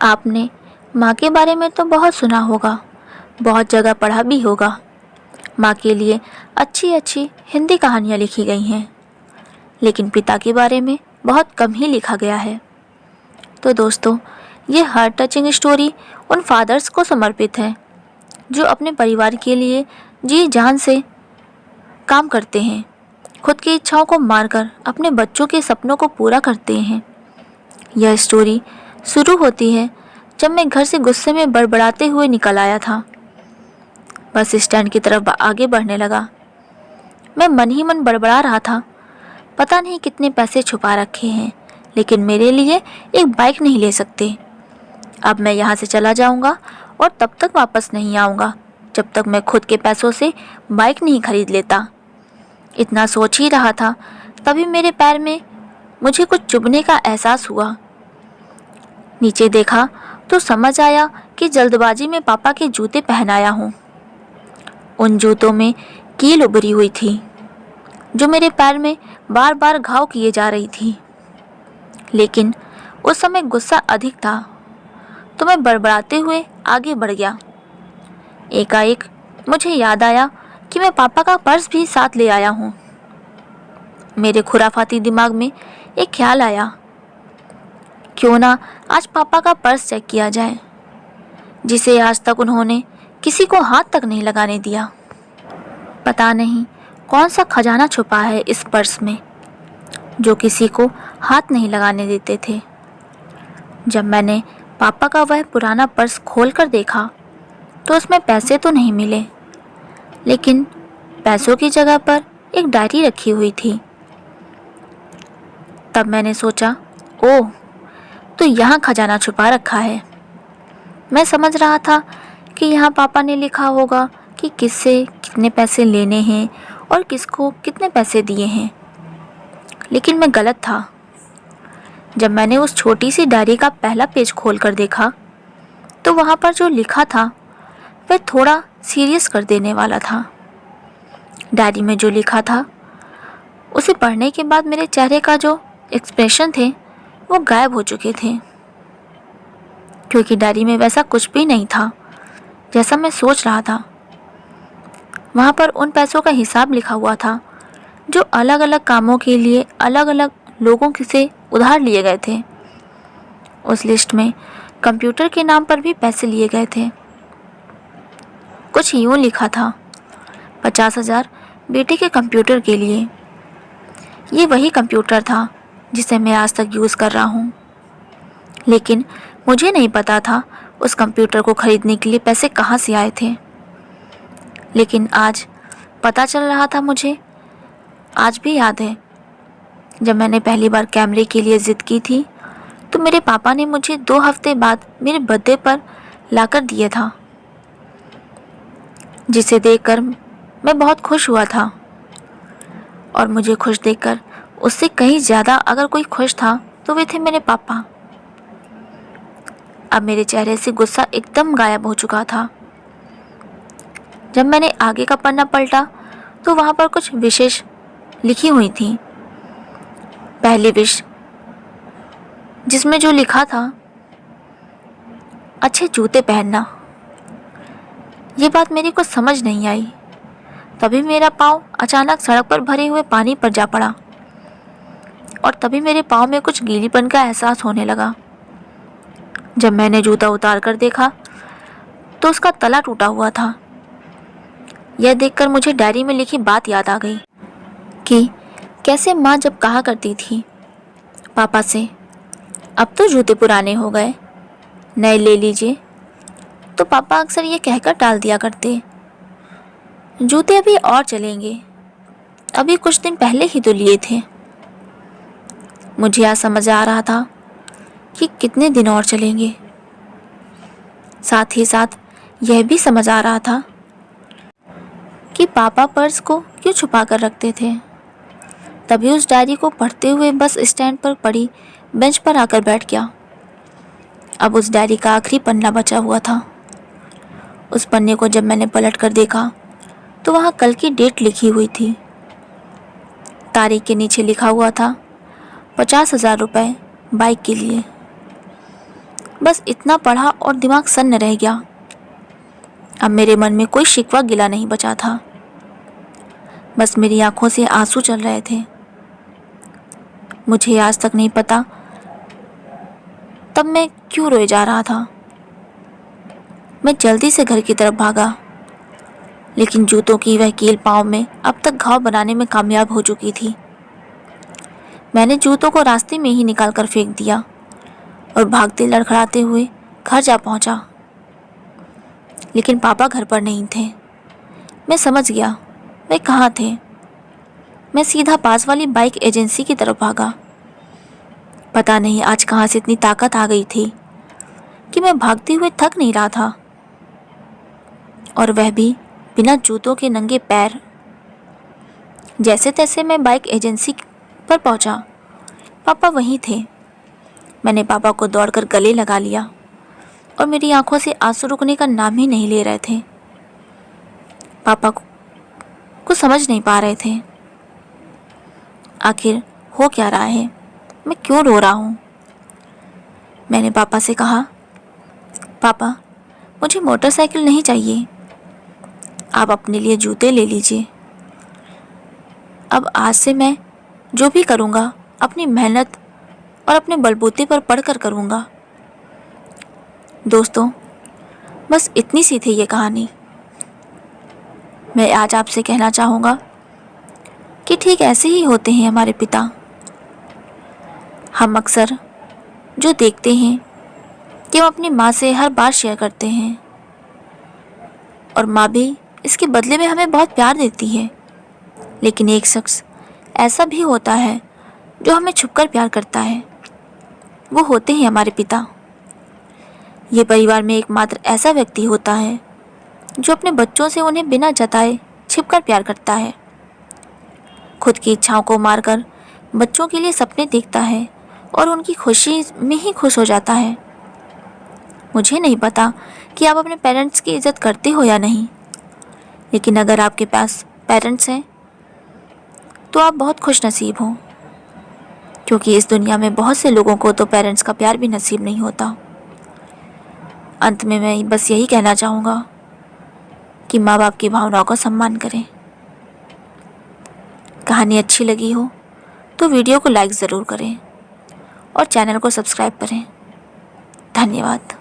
आपने माँ के बारे में तो बहुत सुना होगा, बहुत जगह पढ़ा भी होगा। माँ के लिए अच्छी अच्छी हिंदी कहानियाँ लिखी गई हैं, लेकिन पिता के बारे में बहुत कम ही लिखा गया है। तो दोस्तों, ये हार्ट टचिंग स्टोरी उन फादर्स को समर्पित है जो अपने परिवार के लिए जी जान से काम करते हैं, खुद की इच्छाओं को मारकर अपने बच्चों के सपनों को पूरा करते हैं। यह स्टोरी शुरू होती है जब मैं घर से गुस्से में बड़बड़ाते हुए निकल आया था। बस स्टैंड की तरफ आगे बढ़ने लगा। मैं मन ही मन बड़बड़ा रहा था, पता नहीं कितने पैसे छुपा रखे हैं, लेकिन मेरे लिए एक बाइक नहीं ले सकते। अब मैं यहाँ से चला जाऊँगा और तब तक वापस नहीं आऊँगा जब तक मैं खुद के पैसों से बाइक नहीं खरीद लेता। इतना सोच ही रहा था, तभी मेरे पैर में मुझे कुछ चुभने का एहसास हुआ। नीचे देखा तो समझ आया कि जल्दबाजी में पापा के जूते पहनाया हूँ। उन जूतों में कील उभरी हुई थी जो मेरे पैर में बार बार घाव किए जा रही थी। लेकिन उस समय गुस्सा अधिक था, तो मैं बड़बड़ाते हुए आगे बढ़ गया। एकाएक मुझे याद आया कि मैं पापा का पर्स भी साथ ले आया हूँ। मेरे खुराफाती दिमाग में एक ख्याल आया, क्यों ना आज पापा का पर्स चेक किया जाए, जिसे आज तक उन्होंने किसी को हाथ तक नहीं लगाने दिया। पता नहीं कौन सा खजाना छुपा है इस पर्स में जो किसी को हाथ नहीं लगाने देते थे। जब मैंने पापा का वह पुराना पर्स खोलकर देखा तो उसमें पैसे तो नहीं मिले, लेकिन पैसों की जगह पर एक डायरी रखी हुई थी। तब मैंने सोचा, ओह, तो यहाँ खजाना छुपा रखा है। मैं समझ रहा था कि यहाँ पापा ने लिखा होगा कि किससे कितने पैसे लेने हैं और किसको कितने पैसे दिए हैं, लेकिन मैं गलत था। जब मैंने उस छोटी सी डायरी का पहला पेज खोलकर देखा तो वहाँ पर जो लिखा था वह थोड़ा सीरियस कर देने वाला था। डायरी में जो लिखा था उसे पढ़ने के बाद मेरे चेहरे का जो एक्सप्रेशन थे वो गायब हो चुके थे, क्योंकि डायरी में वैसा कुछ भी नहीं था जैसा मैं सोच रहा था। वहाँ पर उन पैसों का हिसाब लिखा हुआ था जो अलग अलग कामों के लिए अलग अलग लोगों से उधार लिए गए थे। उस लिस्ट में कंप्यूटर के नाम पर भी पैसे लिए गए थे। कुछ यूँ लिखा था, 50,000 बेटे के कंप्यूटर के लिए। ये वही कंप्यूटर था जिसे मैं आज तक यूज़ कर रहा हूँ, लेकिन मुझे नहीं पता था उस कंप्यूटर को खरीदने के लिए पैसे कहाँ से आए थे। लेकिन आज पता चल रहा था मुझे। आज भी याद है, जब मैंने पहली बार कैमरे के लिए ज़िद की थी तो मेरे पापा ने मुझे 2 हफ्ते बाद मेरे बर्थडे पर लाकर दिया था, जिसे देखकर मैं बहुत खुश हुआ था। और मुझे खुश देखकर उससे कहीं ज़्यादा अगर कोई खुश था तो वे थे मेरे पापा। अब मेरे चेहरे से गुस्सा एकदम गायब हो चुका था। जब मैंने आगे का पन्ना पलटा तो वहाँ पर कुछ विशेष लिखी हुई थी। पहली विश, जिसमें जो लिखा था, अच्छे जूते पहनना। ये बात मेरी कुछ समझ नहीं आई। तभी मेरा पाँव अचानक सड़क पर भरे हुए पानी पर जा पड़ा और तभी मेरे पाँव में कुछ गीलीपन का एहसास होने लगा। जब मैंने जूता उतार कर देखा तो उसका तला टूटा हुआ था। यह देखकर मुझे डायरी में लिखी बात याद आ गई कि कैसे माँ जब कहा करती थी पापा से, अब तो जूते पुराने हो गए, नए ले लीजिए, तो पापा अक्सर ये कहकर टाल दिया करते, जूते अभी और चलेंगे, अभी कुछ दिन पहले ही तो लिए थे। मुझे आज समझ आ रहा था कि कितने दिन और चलेंगे। साथ ही साथ यह भी समझ आ रहा था कि पापा पर्स को क्यों छुपा कर रखते थे। तभी उस डायरी को पढ़ते हुए बस स्टैंड पर पड़ी बेंच पर आकर बैठ गया। अब उस डायरी का आखिरी पन्ना बचा हुआ था। उस पन्ने को जब मैंने पलट कर देखा तो वहाँ कल की डेट लिखी हुई थी। तारीख के नीचे लिखा हुआ था 50,000 रुपये बाइक के लिए। बस इतना पढ़ा और दिमाग सन्न रह गया। अब मेरे मन में कोई शिकवा गिला नहीं बचा था। बस मेरी आंखों से आंसू चल रहे थे। मुझे आज तक नहीं पता तब मैं क्यों रोए जा रहा था। मैं जल्दी से घर की तरफ भागा, लेकिन जूतों की वह कील पाँव में अब तक घाव बनाने में कामयाब हो चुकी थी। मैंने जूतों को रास्ते में ही निकाल कर फेंक दिया और भागते लड़खड़ाते हुए घर जा पहुंचा। लेकिन पापा घर पर नहीं थे। मैं समझ गया वे कहाँ थे। मैं सीधा पास वाली बाइक एजेंसी की तरफ भागा। पता नहीं आज कहाँ से इतनी ताकत आ गई थी कि मैं भागते हुए थक नहीं रहा था, और वह भी बिना जूतों के नंगे पैर। जैसे तैसे मैं बाइक एजेंसी पर पहुंचा। पापा वहीं थे। मैंने पापा को दौड़कर गले लगा लिया और मेरी आंखों से आंसू रुकने का नाम ही नहीं ले रहे थे। पापा को समझ नहीं पा रहे थे आखिर हो क्या रहा है, मैं क्यों रो रहा हूँ। मैंने पापा से कहा, पापा मुझे मोटरसाइकिल नहीं चाहिए, आप अपने लिए जूते ले लीजिए। अब आज से मैं जो भी करूँगा अपनी मेहनत और अपने बलबूते पर पढ़कर करूँगा। दोस्तों, बस इतनी सी थी ये कहानी। मैं आज आपसे कहना चाहूँगा कि ठीक ऐसे ही होते हैं हमारे पिता। हम अक्सर जो देखते हैं कि हम अपनी माँ से हर बात शेयर करते हैं, और माँ भी इसके बदले में हमें बहुत प्यार देती है। लेकिन एक शख्स ऐसा भी होता है जो हमें छुपकर प्यार करता है। वो होते हैं हमारे पिता। ये परिवार में एकमात्र ऐसा व्यक्ति होता है जो अपने बच्चों से उन्हें बिना जताए छिपकर प्यार करता है। खुद की इच्छाओं को मारकर बच्चों के लिए सपने देखता है और उनकी खुशी में ही खुश हो जाता है। मुझे नहीं पता कि आप अपने पेरेंट्स की इज़्ज़त करते हो या नहीं, लेकिन अगर आपके पास पेरेंट्स हैं तो आप बहुत खुश नसीब हो, क्योंकि इस दुनिया में बहुत से लोगों को तो पेरेंट्स का प्यार भी नसीब नहीं होता। अंत में मैं बस यही कहना चाहूँगा कि माँ बाप की भावनाओं का सम्मान करें। कहानी अच्छी लगी हो तो वीडियो को लाइक ज़रूर करें और चैनल को सब्सक्राइब करें। धन्यवाद।